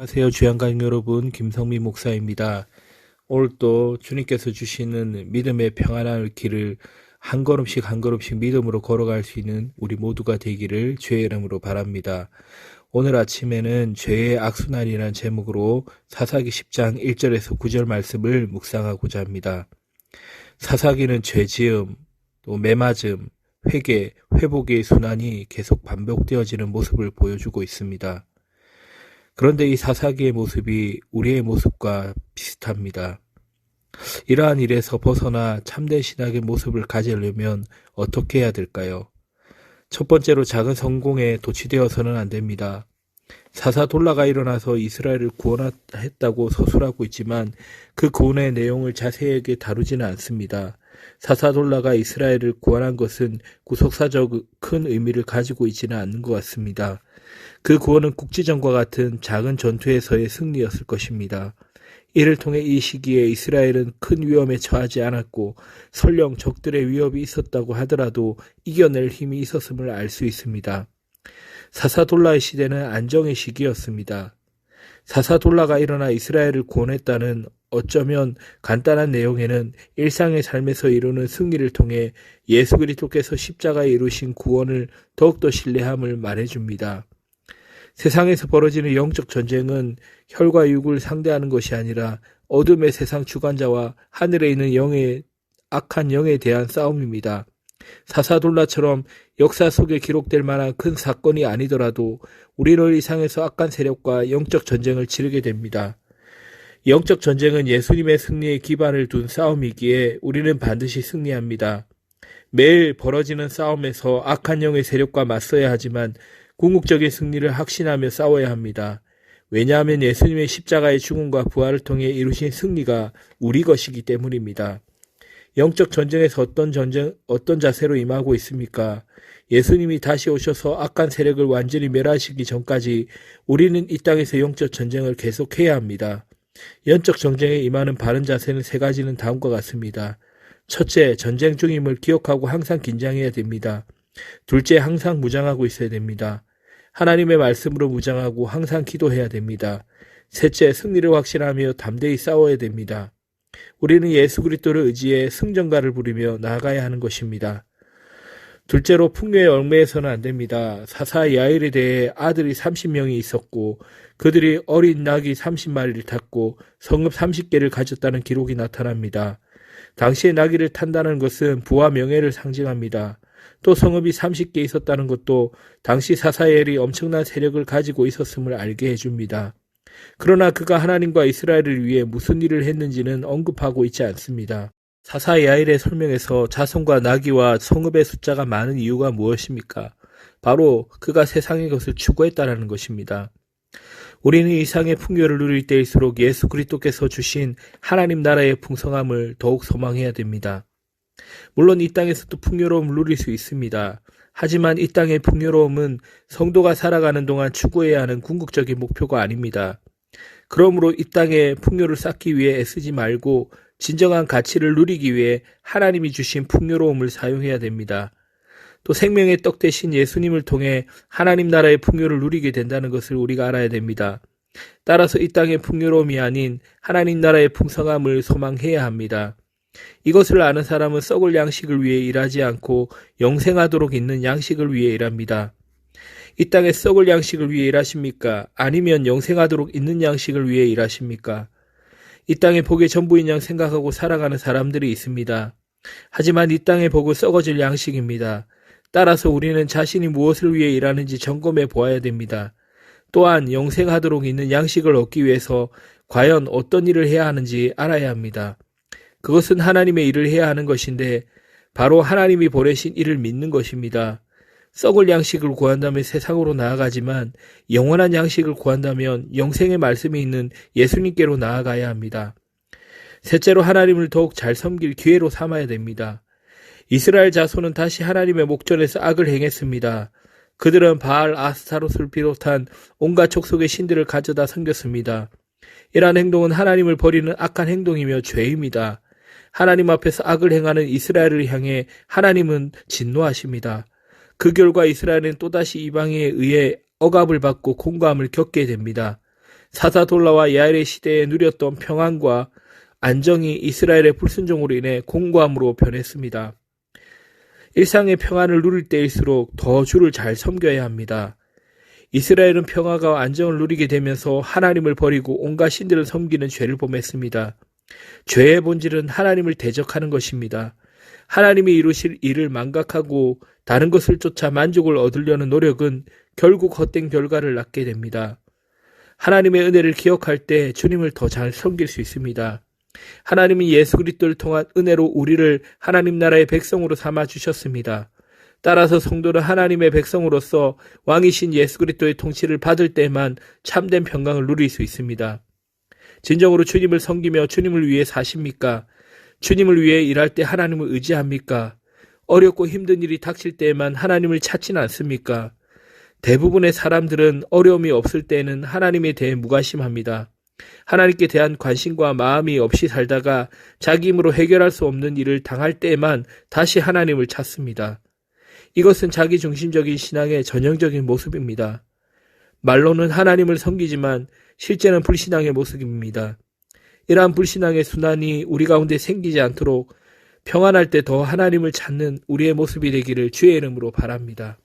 안녕하세요. 주양가족 여러분, 김성민 목사입니다. 오늘 또 주님께서 주시는 믿음의 평안한 길을 한 걸음씩 한 걸음씩 믿음으로 걸어갈 수 있는 우리 모두가 되기를 주의 이름으로 바랍니다. 오늘 아침에는 죄의 악순환이라는 제목으로 사사기 10장 1절에서 9절 말씀을 묵상하고자 합니다. 사사기는 죄지음, 또 매맞음, 회개, 회복의 순환이 계속 반복되어지는 모습을 보여주고 있습니다. 그런데 이 사사기의 모습이 우리의 모습과 비슷합니다. 이러한 일에서 벗어나 참된 신학의 모습을 가지려면 어떻게 해야 될까요? 첫 번째로 작은 성공에 도취되어서는 안 됩니다. 사사돌라가 일어나서 이스라엘을 구원했다고 서술하고 있지만 그 구원의 내용을 자세하게 다루지는 않습니다. 사사돌라가 이스라엘을 구원한 것은 구속사적 큰 의미를 가지고 있지는 않는 것 같습니다. 그 구원은 국지전과 같은 작은 전투에서의 승리였을 것입니다. 이를 통해 이 시기에 이스라엘은 큰 위험에 처하지 않았고 설령 적들의 위협이 있었다고 하더라도 이겨낼 힘이 있었음을 알 수 있습니다. 사사돌라의 시대는 안정의 시기였습니다. 사사돌라가 일어나 이스라엘을 구원했다는 어쩌면 간단한 내용에는 일상의 삶에서 이루는 승리를 통해 예수 그리스도께서 십자가에 이루신 구원을 더욱더 신뢰함을 말해줍니다. 세상에서 벌어지는 영적 전쟁은 혈과 육을 상대하는 것이 아니라 어둠의 세상 주관자와 하늘에 있는 악한 영에 대한 싸움입니다. 사사돌라처럼 역사 속에 기록될 만한 큰 사건이 아니더라도 우리를 이상해서 악한 세력과 영적 전쟁을 치르게 됩니다. 영적 전쟁은 예수님의 승리에 기반을 둔 싸움이기에 우리는 반드시 승리합니다. 매일 벌어지는 싸움에서 악한 영의 세력과 맞서야 하지만 궁극적인 승리를 확신하며 싸워야 합니다. 왜냐하면 예수님의 십자가의 죽음과 부활을 통해 이루신 승리가 우리 것이기 때문입니다. 영적 전쟁에서 어떤 자세로 임하고 있습니까? 예수님이 다시 오셔서 악한 세력을 완전히 멸하시기 전까지 우리는 이 땅에서 영적 전쟁을 계속해야 합니다. 영적 전쟁에 임하는 바른 자세는 세 가지는 다음과 같습니다. 첫째, 전쟁 중임을 기억하고 항상 긴장해야 됩니다. 둘째, 항상 무장하고 있어야 됩니다. 하나님의 말씀으로 무장하고 항상 기도해야 됩니다. 셋째, 승리를 확신하며 담대히 싸워야 됩니다. 우리는 예수 그리스도를 의지해 승전가를 부리며 나아가야 하는 것입니다. 둘째로 풍요에 얽매여서는 안 됩니다. 사사 야일에 대해 아들이 30명이 있었고 그들이 어린 낙이 30마리를 탔고 성읍 30개를 가졌다는 기록이 나타납니다. 당시에 나귀를 탄다는 것은 부와 명예를 상징합니다. 또 성읍이 30개 있었다는 것도 당시 사사엘이 엄청난 세력을 가지고 있었음을 알게 해줍니다. 그러나 그가 하나님과 이스라엘을 위해 무슨 일을 했는지는 언급하고 있지 않습니다. 사사 야일의 설명에서 자손과 나귀와 성읍의 숫자가 많은 이유가 무엇입니까? 바로 그가 세상의 것을 추구했다는 것입니다. 우리는 이 세상의 풍요를 누릴 때일수록 예수 그리스도께서 주신 하나님 나라의 풍성함을 더욱 소망해야 됩니다. 물론 이 땅에서도 풍요로움을 누릴 수 있습니다. 하지만 이 땅의 풍요로움은 성도가 살아가는 동안 추구해야 하는 궁극적인 목표가 아닙니다. 그러므로 이 땅의 풍요를 쌓기 위해 애쓰지 말고 진정한 가치를 누리기 위해 하나님이 주신 풍요로움을 사용해야 됩니다. 또 생명의 떡 대신 예수님을 통해 하나님 나라의 풍요를 누리게 된다는 것을 우리가 알아야 됩니다. 따라서 이 땅의 풍요로움이 아닌 하나님 나라의 풍성함을 소망해야 합니다. 이것을 아는 사람은 썩을 양식을 위해 일하지 않고 영생하도록 있는 양식을 위해 일합니다. 이 땅에 썩을 양식을 위해 일하십니까? 아니면 영생하도록 있는 양식을 위해 일하십니까? 이 땅의 복의 전부인 양 생각하고 살아가는 사람들이 있습니다. 하지만 이 땅의 복은 썩어질 양식입니다. 따라서 우리는 자신이 무엇을 위해 일하는지 점검해 보아야 됩니다. 또한 영생하도록 있는 양식을 얻기 위해서 과연 어떤 일을 해야 하는지 알아야 합니다. 그것은 하나님의 일을 해야 하는 것인데 바로 하나님이 보내신 일을 믿는 것입니다. 썩을 양식을 구한다면 세상으로 나아가지만 영원한 양식을 구한다면 영생의 말씀이 있는 예수님께로 나아가야 합니다. 셋째로 하나님을 더욱 잘 섬길 기회로 삼아야 됩니다. 이스라엘 자손은 다시 하나님의 목전에서 악을 행했습니다. 그들은 바알 아스타롯을 비롯한 온갖 족속의 신들을 가져다 섬겼습니다. 이러한 행동은 하나님을 버리는 악한 행동이며 죄입니다. 하나님 앞에서 악을 행하는 이스라엘을 향해 하나님은 진노하십니다. 그 결과 이스라엘은 또다시 이방에 의해 억압을 받고 공고함을 겪게 됩니다. 사사돌라와 야엘의 시대에 누렸던 평안과 안정이 이스라엘의 불순종으로 인해 공고함으로 변했습니다. 일상의 평안을 누릴 때일수록 더 주를 잘 섬겨야 합니다. 이스라엘은 평화가 안정을 누리게 되면서 하나님을 버리고 온갖 신들을 섬기는 죄를 범했습니다. 죄의 본질은 하나님을 대적하는 것입니다. 하나님이 이루실 일을 망각하고 다른 것을 쫓아 만족을 얻으려는 노력은 결국 헛된 결과를 낳게 됩니다. 하나님의 은혜를 기억할 때 주님을 더 잘 섬길 수 있습니다. 하나님이 예수 그리스도를 통한 은혜로 우리를 하나님 나라의 백성으로 삼아 주셨습니다. 따라서 성도는 하나님의 백성으로서 왕이신 예수 그리스도의 통치를 받을 때만 참된 평강을 누릴 수 있습니다. 진정으로 주님을 섬기며 주님을 위해 사십니까? 주님을 위해 일할 때 하나님을 의지합니까? 어렵고 힘든 일이 닥칠 때에만 하나님을 찾지는 않습니까? 대부분의 사람들은 어려움이 없을 때는 하나님에 대해 무관심합니다. 하나님께 대한 관심과 마음이 없이 살다가 자기 힘으로 해결할 수 없는 일을 당할 때에만 다시 하나님을 찾습니다. 이것은 자기중심적인 신앙의 전형적인 모습입니다. 말로는 하나님을 섬기지만 실제는 불신앙의 모습입니다. 이러한 불신앙의 순환이 우리 가운데 생기지 않도록 평안할 때 더 하나님을 찾는 우리의 모습이 되기를 주의 이름으로 바랍니다.